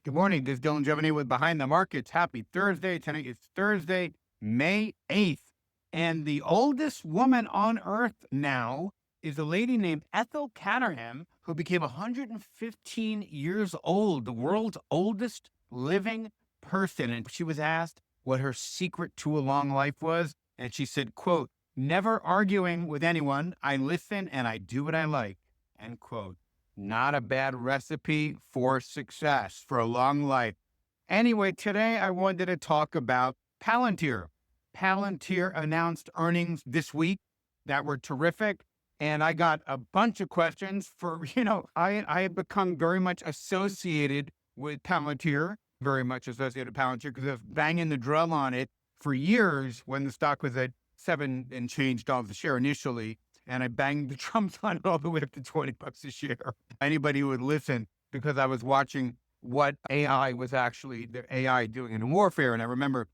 Good morning. This is Dylan Jovine with Behind the Markets. Happy Thursday. Tonight is Thursday, May 8th. And the oldest woman on earth now is a lady named Ethel Caterham, who became 115 years old, the world's oldest living person. And she was asked what her secret to a long life was. And she said, quote, "Never arguing with anyone. I listen and I do what I like," end quote. Not a bad recipe for success, for a long life. Anyway, today I wanted to talk about Palantir. Palantir announced earnings this week that were terrific. And I got a bunch of questions for, I have become very much associated with Palantir, because I've banging the drum on it for years when the stock was at $7 and change dollars a share initially. And I banged the drums on it all the way up to $20 a share. Anybody who would listen, because I was watching what the AI doing in warfare. And I remember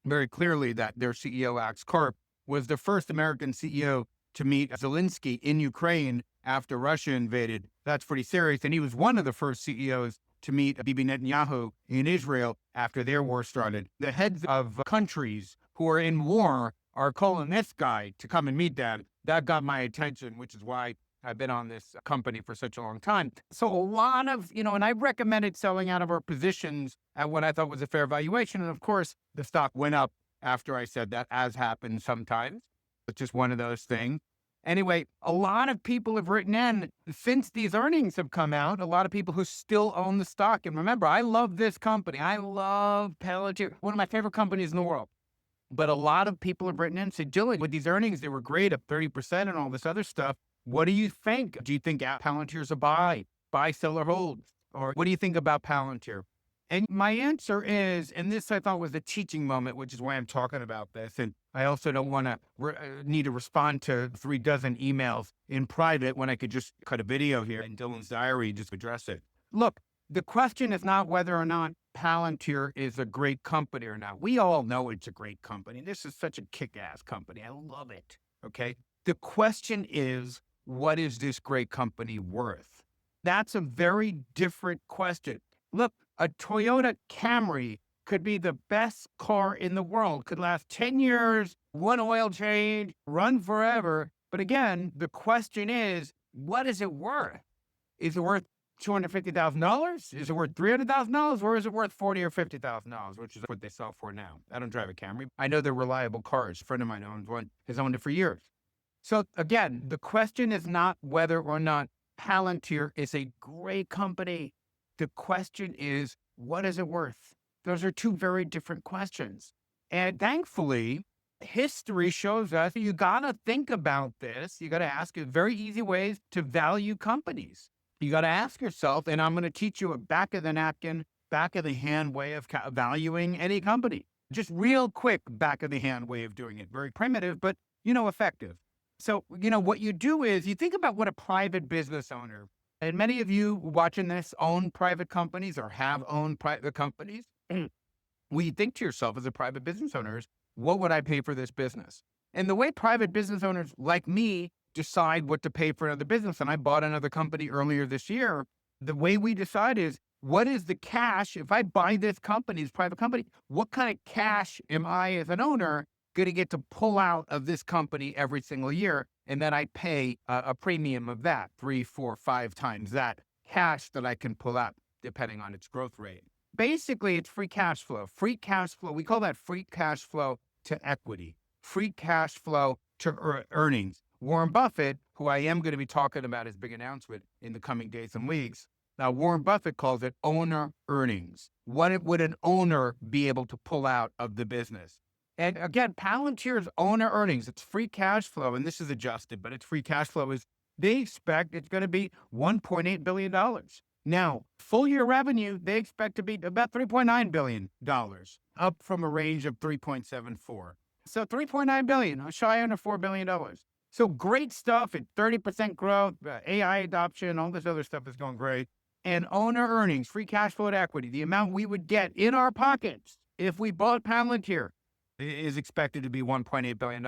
very clearly that their CEO, Alex Karp, was the first American CEO to meet Zelensky in Ukraine after Russia invaded. That's pretty serious. And he was one of the first CEOs to meet Bibi Netanyahu in Israel after their war started. The heads of countries who are in war are calling this guy to come and meet them. That got my attention, which is why I've been on this company for such a long time. So a lot of, and I recommended selling out of our positions at what I thought was a fair valuation. And of course, the stock went up after I said that, as happens sometimes. It's just one of those things. Anyway, a lot of people have written in since these earnings have come out, a lot of people who still own the stock. And remember, I love this company. I love Palantir, one of my favorite companies in the world. But a lot of people have written in and said, Dylan, with these earnings, they were great, up 30% and all this other stuff. What do you think? Do you think Palantir's a buy, sell, or hold? Or what do you think about Palantir? And my answer is, and this I thought was a teaching moment, which is why I'm talking about this. And I also don't want to need to respond to 3 dozen emails in private when I could just cut a video here in Dylan's diary, just address it. Look, the question is not whether or not Palantir is a great company or not. We all know it's a great company. This is such a kick-ass company. I love it. Okay. The question is, what is this great company worth? That's a very different question. Look, a Toyota Camry could be the best car in the world, could last 10 years, one oil change, run forever. But again, the question is, what is it worth? Is it worth $250,000? Is it worth $300,000, or is it worth $40,000 or $50,000, which is what they sell for now? I don't drive a Camry. I know they're reliable cars. A friend of mine owns one, has owned it for years. So again, the question is not whether or not Palantir is a great company. The question is, what is it worth? Those are 2 very different questions. And thankfully, history shows us you got to think about this. You got to ask very easy ways to value companies. You got to ask yourself, and I'm going to teach you a back of the napkin, back of the hand way of valuing any company. Just real quick back of the hand way of doing it. Very primitive, but, effective. So, what you do is you think about what a private business owner, and many of you watching this own private companies or have owned private companies. When you think to yourself as a private business owner, what would I pay for this business? And the way private business owners like me decide what to pay for another business, and I bought another company earlier this year, the way we decide is, what is the cash? If I buy this company, this private company, what kind of cash am I as an owner going to get to pull out of this company every single year? And then I pay a premium of that, 3, 4, 5 times that cash that I can pull out, depending on its growth rate. Basically, it's free cash flow. Free cash flow, we call that free cash flow to equity, free cash flow to earnings. Warren Buffett, who I am going to be talking about his big announcement in the coming days and weeks. Now, Warren Buffett calls it owner earnings. What would an owner be able to pull out of the business? And again, Palantir's owner earnings, it's free cash flow, and this is adjusted, but it's free cash flow is they expect it's going to be $1.8 billion. Now, full year revenue, they expect to be about $3.9 billion, up from a range of 3.74. So $3.9 billion, shy under $4 billion. So great stuff at 30% growth, AI adoption, all this other stuff is going great. And owner earnings, free cash flow to equity, the amount we would get in our pockets if we bought Palantir is expected to be $1.8 billion.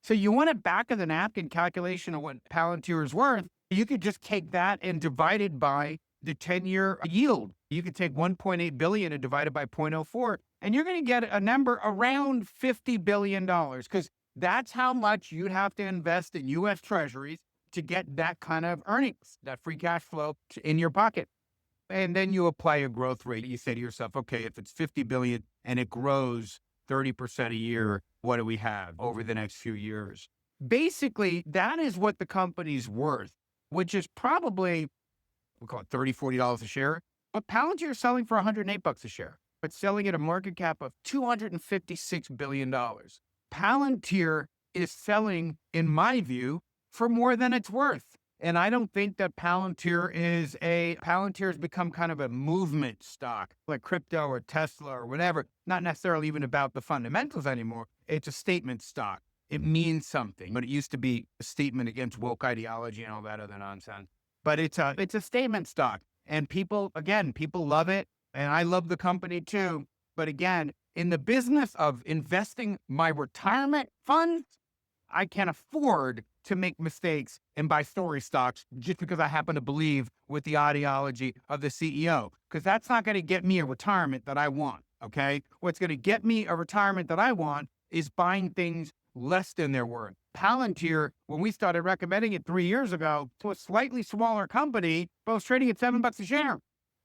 So you want a back of the napkin calculation of what Palantir is worth. You could just take that and divide it by the 10-year yield. You could take 1.8 billion and divide it by 0.04, and you're going to get a number around $50 billion, because that's how much you'd have to invest in U.S. treasuries to get that kind of earnings, that free cash flow in your pocket. And then you apply a growth rate. You say to yourself, okay, if it's 50 billion and it grows 30% a year, what do we have over the next few years? Basically, that is what the company's worth, which is probably, we'll call it $30, $40 a share. But Palantir is selling for $108 a share, but selling at a market cap of $256 billion. Palantir is selling, in my view, for more than it's worth. And I don't think that Palantir has become kind of a movement stock like crypto or Tesla or whatever, not necessarily even about the fundamentals anymore. It's a statement stock. It means something, but it used to be a statement against woke ideology and all that other nonsense. But it's a statement stock, and people love it. And I love the company too. But again, in the business of investing my retirement funds, I can't afford to make mistakes and buy story stocks just because I happen to believe with the ideology of the CEO, because that's not going to get me a retirement that I want. Okay. What's going to get me a retirement that I want is buying things less than their worth. Palantir, when we started recommending it 3 years ago to a slightly smaller company, but was trading at $7 a share.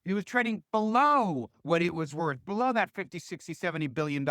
It was trading below what it was worth, below that 50, 60, $70 billion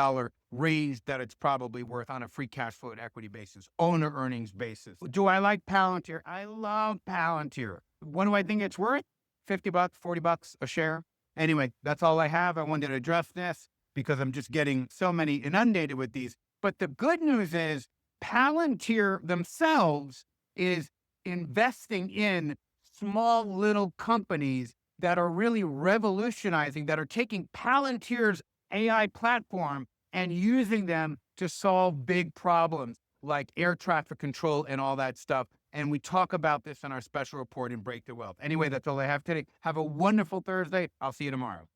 raise that it's probably worth on a free cash flow and equity basis, owner earnings basis. Do I like Palantir? I love Palantir. What do I think it's worth? $50, $40 a share. Anyway, that's all I have. I wanted to address this because I'm just getting so many inundated with these. But the good news is Palantir themselves is investing in small little companies that are really revolutionizing, that are taking Palantir's AI platform and using them to solve big problems like air traffic control and all that stuff. And we talk about this in our special report in Break the Wealth. Anyway, that's all I have today. Have a wonderful Thursday. I'll see you tomorrow.